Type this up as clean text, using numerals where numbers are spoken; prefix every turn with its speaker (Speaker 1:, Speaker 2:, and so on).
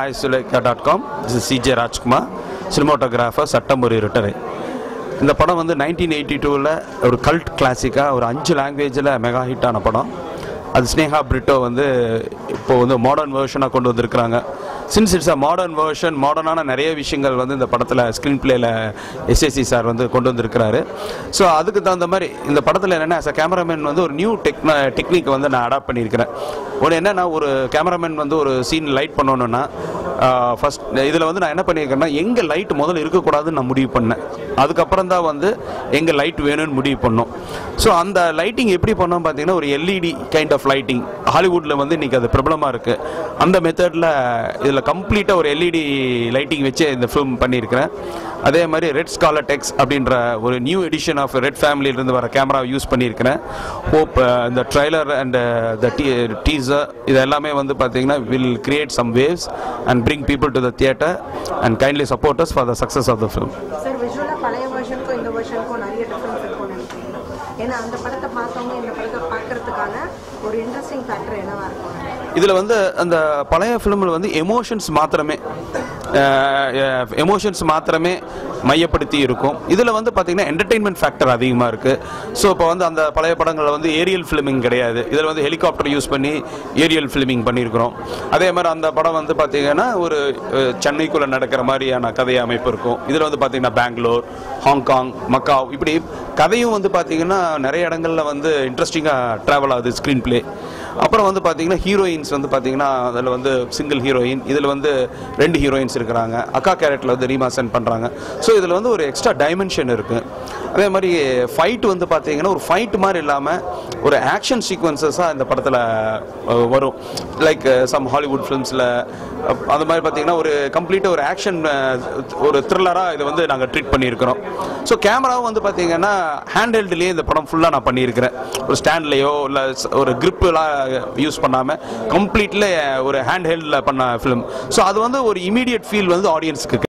Speaker 1: iSuleka.com. This is CJ Rajkumar, cinematographer, Sattamuri retired. இந்த படம் வந்து 1982ல ஒரு கல்ட் கிளாசிக்கா ஒரு 5 லாங்குவேஜில் மெகா ஹிட் ஆன படம். அது ஸ்னேகா பிரிட்டோ வந்து இப்போ வந்து மாடர்ன் வேர்ஷனாக கொண்டு வந்திருக்கிறாங்க. Since it's a modern version, மாடர்னான நிறைய விஷயங்கள் வந்து இந்த படத்தில் ஸ்க்ரீன் பிளேயில் எஸ்ஏசி சார் வந்து கொண்டு வந்திருக்கிறாரு. ஸோ அதுக்கு தகுந்த மாதிரி இந்த படத்தில் என்னென்னா ஆஸ் அ கேமராமேன் வந்து ஒரு நியூ டெக்னிக் வந்து நான் அடாப்ட் பண்ணியிருக்கிறேன். ஒன்று என்னென்னா, ஒரு கேமராமேன் வந்து ஒரு சீன் லைட் பண்ணணுன்னா ஃபஸ்ட் இதில் வந்து நான் என்ன பண்ணியிருக்கேன்னா, எங்கே லைட் முதல்ல இருக்கக்கூடாதுன்னு நான் முடிவு பண்ணேன். அதுக்கப்புறம் தான் வந்து எங்கே லைட் வேணும்னு முடிவு பண்ணோம். ஸோ அந்த லைட்டிங் எப்படி பண்ணோம் பார்த்தீங்கன்னா, ஒரு எல்இடி கைண்ட் ஆஃப் லைட்டிங் ஹாலிவுட்டில் வந்து இன்றைக்கி அது பிரபலமாக இருக்குது. அந்த மெத்தடில் இதில் கம்ப்ளீட்டாக ஒரு எல்இடி லைட்டிங் வச்சு இந்த ஃபிலிம் பண்ணியிருக்கிறேன். அதே மாதிரி ரெட் ஸ்காலர் டெக்ஸ் அப்படின்ற ஒரு நியூ எடிஷன் ஆஃப் ரெட் ஃபேமிலியிலிருந்து வர கேமரா யூஸ் பண்ணியிருக்கிறேன். ஹோப் இந்த ட்ரைலர் அண்ட் த டீசர் இது எல்லாமே வந்து பார்த்தீங்கன்னா will create some waves and bring people to the theatre and kindly support us for the success of the film.
Speaker 2: Sir, visually பழைய வெர்ஷனுக்கும் இந்த வெர்ஷனுக்கும் நிறைய டிஃபரன்ஸ் இருக்கும்னு நினைக்கிறீங்க. ஏன்னா அந்த படத்தை பார்த்தவங்க இந்த படத்தை பார்க்கறதுக்கான ஒரு இன்ட்ரெஸ்டிங் ஃபேக்டர் என்னவா இருக்கும்?
Speaker 1: இதில் வந்து அந்த பழைய ஃபிலிமில் வந்து எமோஷன்ஸ் மாத்திரமே மையப்படுத்தி இருக்கும். இதில் வந்து பார்த்திங்கன்னா என்டர்டெயின்மெண்ட் ஃபேக்டர் அதிகமாக இருக்குது. ஸோ இப்போ வந்து அந்த பழைய படங்களில் வந்து ஏரியல் ஃபிலிமிங் கிடையாது. இதில் வந்து ஹெலிகாப்டர் யூஸ் பண்ணி ஏரியல் ஃபிலிமிங் பண்ணியிருக்கிறோம். அதே மாதிரி அந்த படம் வந்து பார்த்திங்கன்னா ஒரு சென்னைக்குள்ளே நடக்கிற மாதிரியான கதை அமைப்பு இருக்கும். இதில் வந்து பார்த்திங்கன்னா பெங்களூர், ஹாங்காங், மக்காவ் இப்படி கதையும் வந்து பார்த்திங்கன்னா நிறைய இடங்களில் வந்து இன்ட்ரெஸ்டிங்காக ட்ராவல் ஆகுது ஸ்க்ரீன் பிளே. அப்புறம் வந்து பார்த்தீங்கன்னா ஹீரோயின்ஸ் வந்து பார்த்தீங்கன்னா அதில் வந்து சிங்கிள் ஹீரோயின், இதில் வந்து 2 ஹீரோயின்ஸ் இருக்கிறாங்க. அக்கா கேரக்டரில் வந்து ரீமாசன் பண்ணுறாங்க. ஸோ இதில் வந்து ஒரு எக்ஸ்ட்ரா டைமென்ஷன் இருக்குது. அதே மாதிரி ஃபைட் வந்து பார்த்தீங்கன்னா ஒரு ஃபைட் மாதிரி இல்லாமல் ஒரு ஆக்ஷன் சீக்வன்சஸாக இந்த படத்தில் வரும். லைக் சம் ஹாலிவுட் ஃபிலிம்ஸில் அந்த மாதிரி பார்த்தீங்கன்னா ஒரு கம்ப்ளீட்டாக ஒரு ஆக்ஷன் ஒரு த்ரில்லராக இதை வந்து நாங்கள் ட்ரீட் பண்ணியிருக்கிறோம். ஸோ கேமராவும் வந்து பார்த்தீங்கன்னா ஹேண்ட்ஹெல்ட்லேயே இந்த படம் ஃபுல்லாக நான் பண்ணியிருக்கிறேன். ஒரு ஸ்டாண்ட்லேயோ இல்லை ஒரு கிரிப்பெலாம் யூஸ் பண்ணாமல் கம்ப்ளீட்ல ஒரு ஹேண்ட் ஹெல்டில் பண்ண ஃபிலிம். ஸோ அது வந்து ஒரு இமீடியட் ஃபீல் வந்து ஆடியன்ஸுக்கு